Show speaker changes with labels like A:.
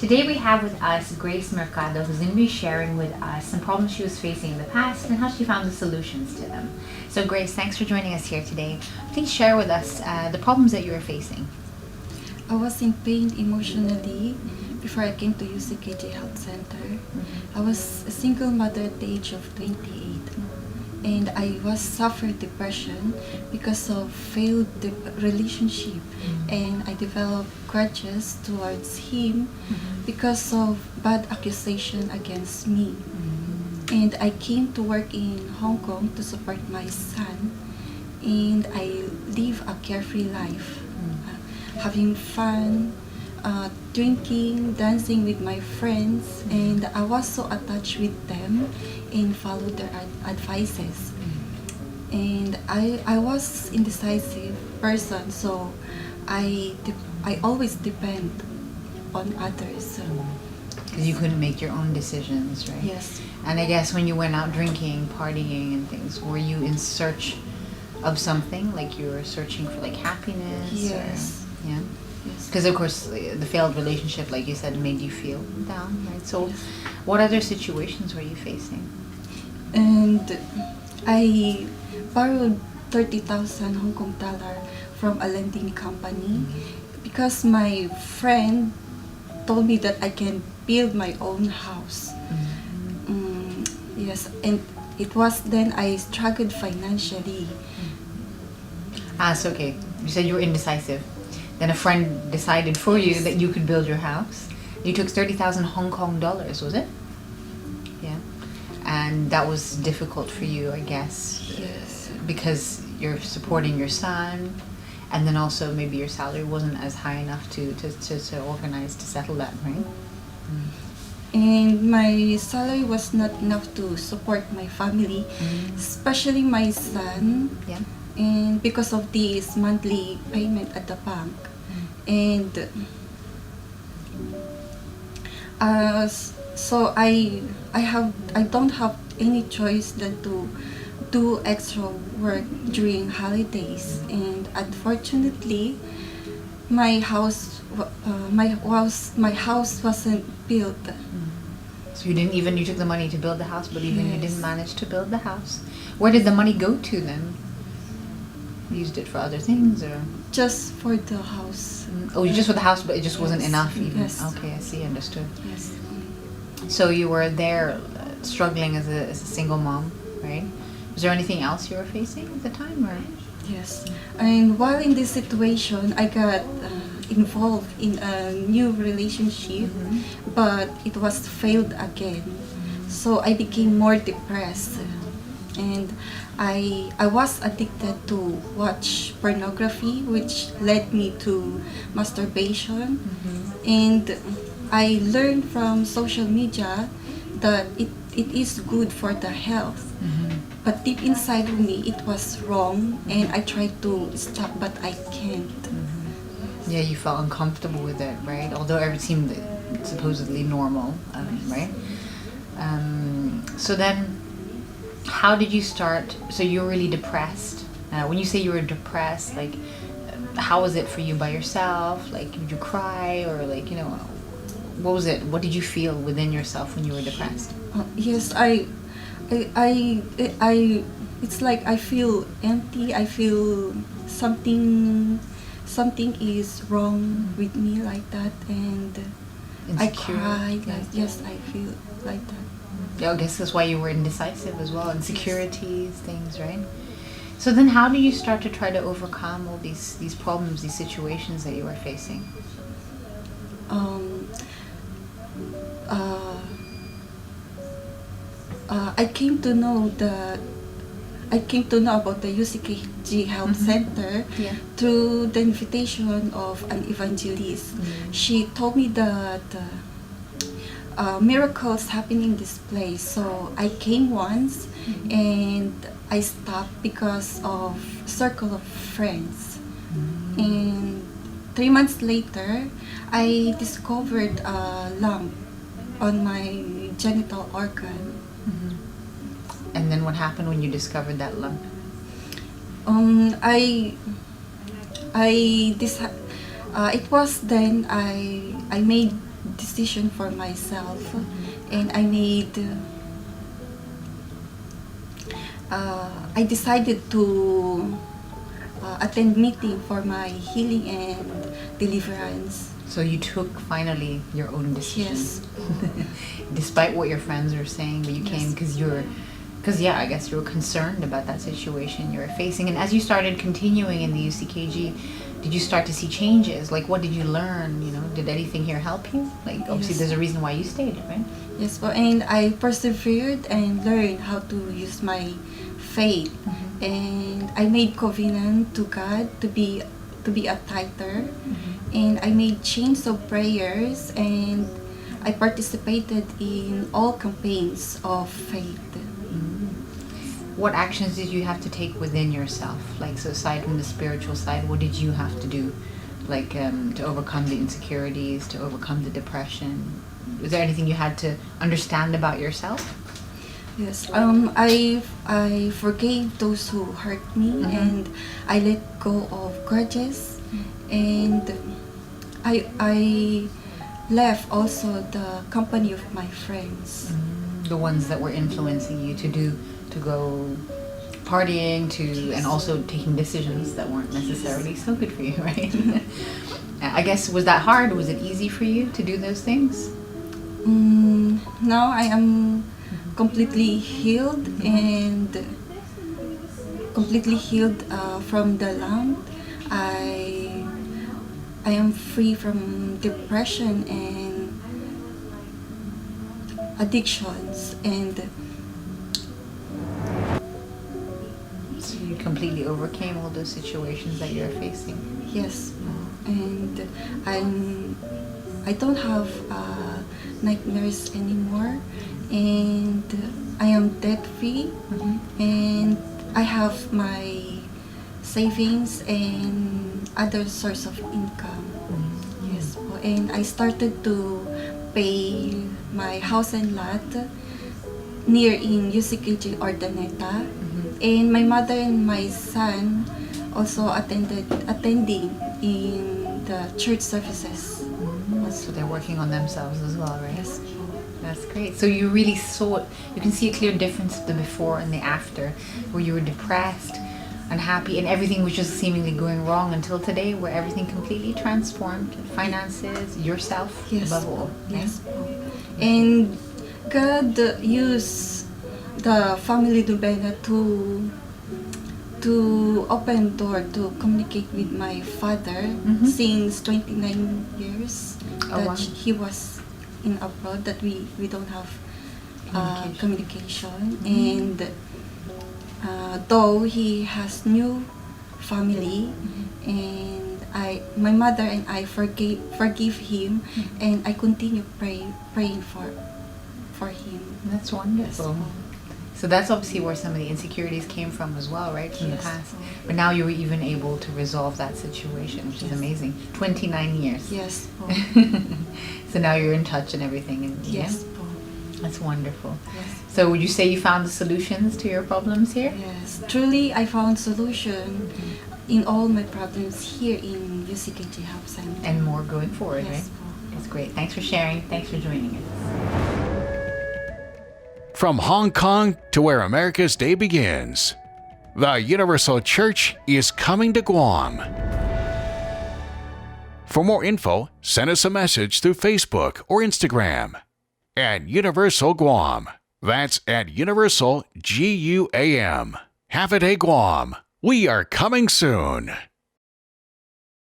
A: Today we have with us Grace Mercado, who's going to be sharing with us some problems she was facing in the past and how she found the solutions to them. So Grace, thanks for joining us here today. Please share with us the problems that you were facing.
B: I was in pain emotionally before I came to UCKJ Health Center. I was a single mother at the age of 28. And I was suffered depression because of failed relationship, and I developed grudges towards him because of bad accusation against me. And I came to work in Hong Kong to support my son, and I live a carefree life, having fun, drinking, dancing with my friends, and I was so attached with them and followed their advices. And I was indecisive person, so I always depend on others.
A: Because you couldn't make your own decisions, right?
B: Yes.
A: And I guess when you went out drinking, partying and things, were you in search of something? Like you were searching for like happiness?
B: Yes.
A: Or, yeah? Because of course the failed relationship, like you said, made you feel down, right? So
B: Yes.
A: what other situations were you facing?
B: And I borrowed 30,000 Hong Kong dollar from a lending company because my friend told me that I can build my own house. Yes, and it was then I struggled financially.
A: So okay. You said you were indecisive. Then a friend decided for you that you could build your house. You took 30,000 Hong Kong dollars, was it? Yeah. And that was difficult for you, I guess.
B: Yes.
A: Because you're supporting your son, and then also maybe your salary wasn't as high enough to organize to settle that, right?
B: And my salary was not enough to support my family, especially my son.
A: Yeah.
B: And because of this monthly payment at the bank. And so I don't have any choice than to do extra work during holidays. And unfortunately, my house wasn't built.
A: So you took the money to build the house, but even you
B: Yes.
A: didn't manage to build the house. Where did the money go to then? You used it for other things, or?
B: Just for the house.
A: Oh, just for the house, but it just wasn't
B: Yes.
A: enough even.
B: Yes.
A: Okay, I see, understood.
B: Yes.
A: So you were there struggling as a single mom, right? Was there anything else you were facing at the time, or?
B: Yes. And while in this situation, I got involved in a new relationship, but it was failed again. So I became more depressed, and I was addicted to watch pornography, which led me to masturbation. And I learned from social media that it is good for the health. But deep inside of me, it was wrong, and I tried to stop, but I can't.
A: Yeah, you felt uncomfortable with it, right? Although it seemed supposedly normal, right? So then, how did you start? So you were really depressed. When you say you were depressed, like, how was it for you by yourself? Like, did you cry, or like, what was it? What did you feel within yourself when you were depressed?
B: Yes, it's like I feel empty. I feel something is wrong with me, like that, and
A: Insecure?
B: I cry.
A: Yeah.
B: Yes, I feel like that.
A: Yeah, I guess that's why you were indecisive as well. Insecurities, things, right? So then how do you start to try to overcome all these problems, these situations that you were facing?
B: I came to know about the UCKG Health Center
A: Yeah.
B: through the invitation of an evangelist. She told me that miracles happen in this place. So I came once, and I stopped because of circle of friends. And 3 months later, I discovered a lump on my genital organ.
A: And then what happened when you discovered that lump?
B: It was then I made decision for myself, and I decided to attend meeting for my healing and deliverance.
A: So you took finally your own decision.
B: Yes.
A: Despite what your friends were saying, but you came
B: Yes.
A: because I guess you were concerned about that situation you were facing. And as you started continuing in the UCKG, did you start to see changes? Like, what did you learn? Did anything here help you? Like, obviously
B: Yes.
A: there's a reason why you stayed, right?
B: Yes, well, and I persevered and learned how to use my faith, and I made covenant to God to be a tither, and I made chains of prayers, and I participated in all campaigns of faith.
A: What actions did you have to take within yourself? Like, so aside from the spiritual side, what did you have to do? Like, to overcome the insecurities, to overcome the depression? Was there anything you had to understand about yourself?
B: Yes, I forgave those who hurt me, and I let go of grudges, and I left also the company of my friends.
A: The ones that were influencing you to go partying, and also taking decisions that weren't necessarily so good for you, right? I guess, was that hard? Was it easy for you to do those things?
B: Now I am completely healed, and completely healed from the lump. I am free from depression and addictions, and
A: So you completely overcame all those situations that you're facing.
B: yes, and I don't have nightmares anymore, and I am debt free, and I have my savings and other source of income. Yes, po. And I started to pay my house and lot near in UCKG Ordaneta, and my mother and my son also attending in the church services.
A: So they're working on themselves as well, right?
B: Yes.
A: That's great. So you really you can see a clear difference of the before and the after, where you were depressed, unhappy, and everything was just seemingly going wrong, until today, where everything completely transformed. Finances, yourself,
B: Yes.
A: above all. right?
B: Yes. And God used the family Dubena to open door to communicate with my father since 29 years
A: Oh,
B: that
A: wow.
B: he was in abroad, that we don't have communication. And though he has new family, and my mother and I forgive him, and I continue praying for him.
A: That's wonderful.
B: Yes.
A: So that's obviously where some of the insecurities came from as well, right? From the
B: Yes.
A: past. But now you were even able to resolve that situation, which is
B: Yes.
A: amazing. 29 years.
B: Yes, po.
A: So now you're in touch and everything. And,
B: Yes, po.
A: That's wonderful.
B: Yes.
A: So would you say you found the solutions to your problems here?
B: Yes. Truly, I found solution in all my problems here in UCKG Help Center.
A: And more going forward,
B: Yes,
A: right?
B: po.
A: That's great. Thanks for sharing. Thanks for joining us.
C: From Hong Kong to where America's day begins, the Universal Church is coming to Guam. For more info, send us a message through Facebook or Instagram at Universal Guam. That's at Universal GUAM. Have a day, Guam. We are coming soon.